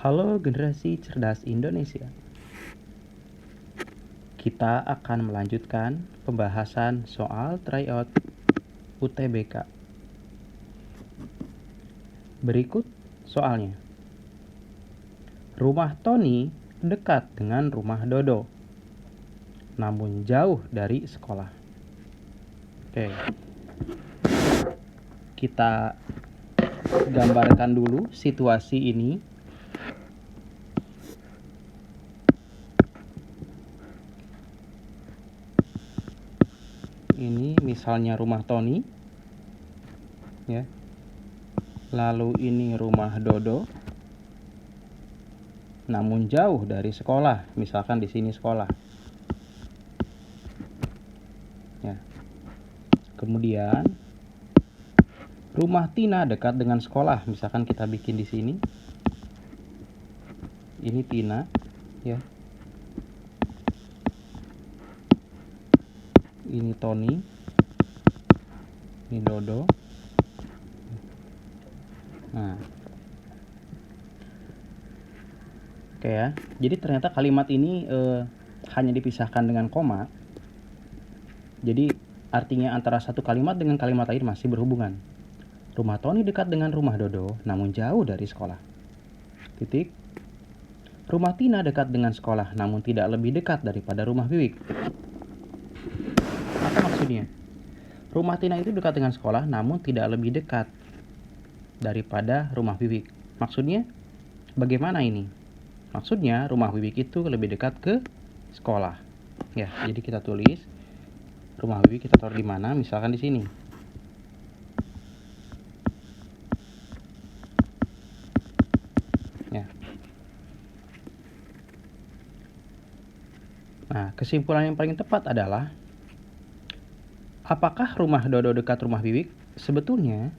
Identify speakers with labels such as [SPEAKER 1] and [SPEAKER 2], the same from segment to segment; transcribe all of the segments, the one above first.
[SPEAKER 1] Halo generasi cerdas Indonesia. Kita akan melanjutkan pembahasan soal tryout UTBK. Berikut soalnya. Rumah Tony dekat dengan rumah Dodo, namun jauh dari sekolah. Oke. Kita gambarkan dulu situasi ini. Ini misalnya rumah Tony, ya. Lalu ini rumah Dodo, namun jauh dari sekolah. Misalkan di sini sekolah. Ya. Kemudian rumah Tina dekat dengan sekolah. Misalkan kita bikin di sini. Ini Tina, ya. Ini Tony. Ini Dodo. Nah. Oke ya. Jadi ternyata kalimat ini hanya dipisahkan dengan koma. Jadi artinya antara satu kalimat dengan kalimat lain masih berhubungan. Rumah Tony dekat dengan rumah Dodo, namun jauh dari sekolah. Titik. Rumah Tina dekat dengan sekolah, namun tidak lebih dekat daripada rumah Wiwik. Apa maksudnya? Rumah Tina itu dekat dengan sekolah, namun tidak lebih dekat daripada rumah Wiwik. Maksudnya, bagaimana ini? Maksudnya, rumah Wiwik itu lebih dekat ke sekolah. Ya, jadi kita tulis rumah Wiwik kita taruh di mana? Misalkan di sini. Ya. Nah, kesimpulan yang paling tepat adalah apakah rumah Dodo dekat rumah Wiwik? Sebetulnya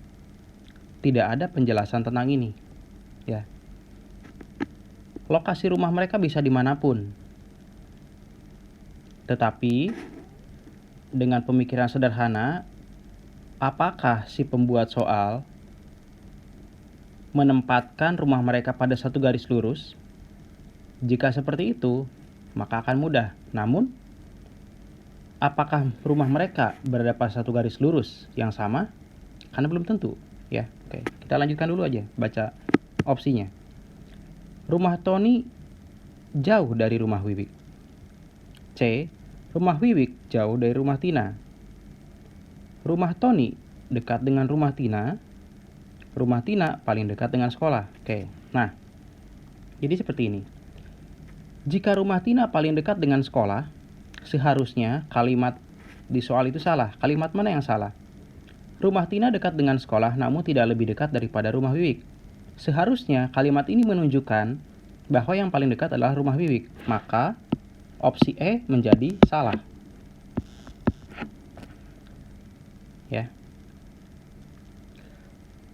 [SPEAKER 1] tidak ada penjelasan tentang ini. Ya. Lokasi rumah mereka bisa dimanapun. Tetapi dengan pemikiran sederhana, apakah si pembuat soal menempatkan rumah mereka pada satu garis lurus? Jika seperti itu, maka akan mudah. Namun, apakah rumah mereka berada pada satu garis lurus yang sama? Karena belum tentu. Ya, oke. Kita lanjutkan dulu aja, baca opsinya. Rumah Tony jauh dari rumah Wiwik. C. Rumah Wiwik jauh dari rumah Tina. Rumah Tony dekat dengan rumah Tina. Rumah Tina paling dekat dengan sekolah. Oke. Nah, jadi seperti ini. Jika rumah Tina paling dekat dengan sekolah, seharusnya kalimat di soal itu salah. Kalimat mana yang salah? Rumah Tina dekat dengan sekolah namun tidak lebih dekat daripada rumah Wiwik. Seharusnya kalimat ini menunjukkan bahwa yang paling dekat adalah rumah Wiwik. Maka opsi E menjadi salah. Ya.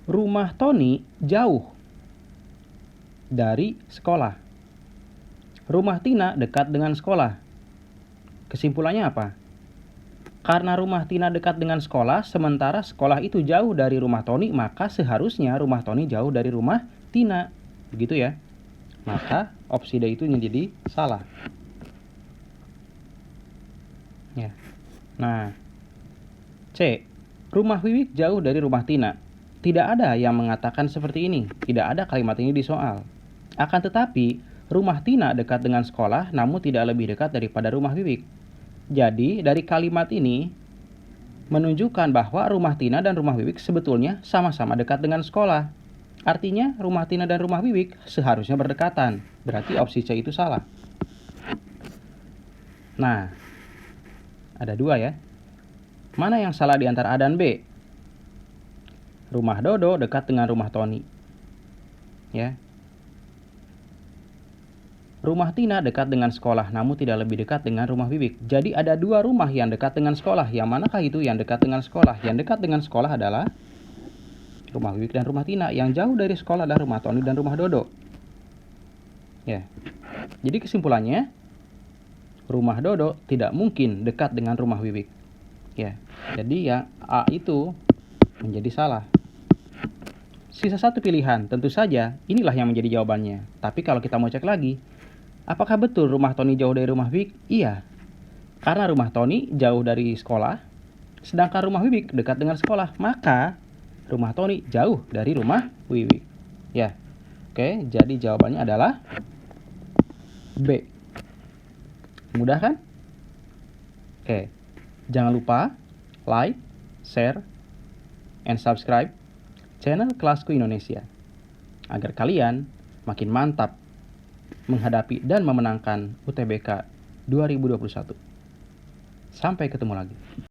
[SPEAKER 1] Rumah Tony jauh dari sekolah. Rumah Tina dekat dengan sekolah. Kesimpulannya apa? Karena rumah Tina dekat dengan sekolah, sementara sekolah itu jauh dari rumah Tony, maka seharusnya rumah Tony jauh dari rumah Tina. Begitu ya. Maka opsi D itu menjadi salah. Ya. Nah, C. Rumah Wiwik jauh dari rumah Tina. Tidak ada yang mengatakan seperti ini. Tidak ada kalimat ini di soal. Akan tetapi, rumah Tina dekat dengan sekolah, namun tidak lebih dekat daripada rumah Wiwik. Jadi, dari kalimat ini menunjukkan bahwa rumah Tina dan rumah Wiwik sebetulnya sama-sama dekat dengan sekolah. Artinya, rumah Tina dan rumah Wiwik seharusnya berdekatan. Berarti opsi C itu salah. Nah, ada dua ya. Mana yang salah di antara A dan B? Rumah Dodo dekat dengan rumah Tony. Ya. Rumah Tina dekat dengan sekolah, namun tidak lebih dekat dengan rumah Wiwik. Jadi ada dua rumah yang dekat dengan sekolah. Yang manakah itu yang dekat dengan sekolah? Yang dekat dengan sekolah adalah rumah Wiwik dan rumah Tina. Yang jauh dari sekolah adalah rumah Tony dan rumah Dodo. Ya. Jadi kesimpulannya, rumah Dodo tidak mungkin dekat dengan rumah Wiwik. Ya. Jadi yang A itu menjadi salah. Sisa satu pilihan, tentu saja inilah yang menjadi jawabannya. Tapi kalau kita mau cek lagi, apakah betul rumah Tony jauh dari rumah Wibik? Iya, karena rumah Tony jauh dari sekolah, sedangkan rumah Wibik dekat dengan sekolah. Maka rumah Tony jauh dari rumah Wibik. Ya, oke, jadi jawabannya adalah B. Mudah kan? Oke, jangan lupa like, share, and subscribe channel Kelasku Indonesia agar kalian makin mantap menghadapi dan memenangkan UTBK 2021. Sampai ketemu lagi.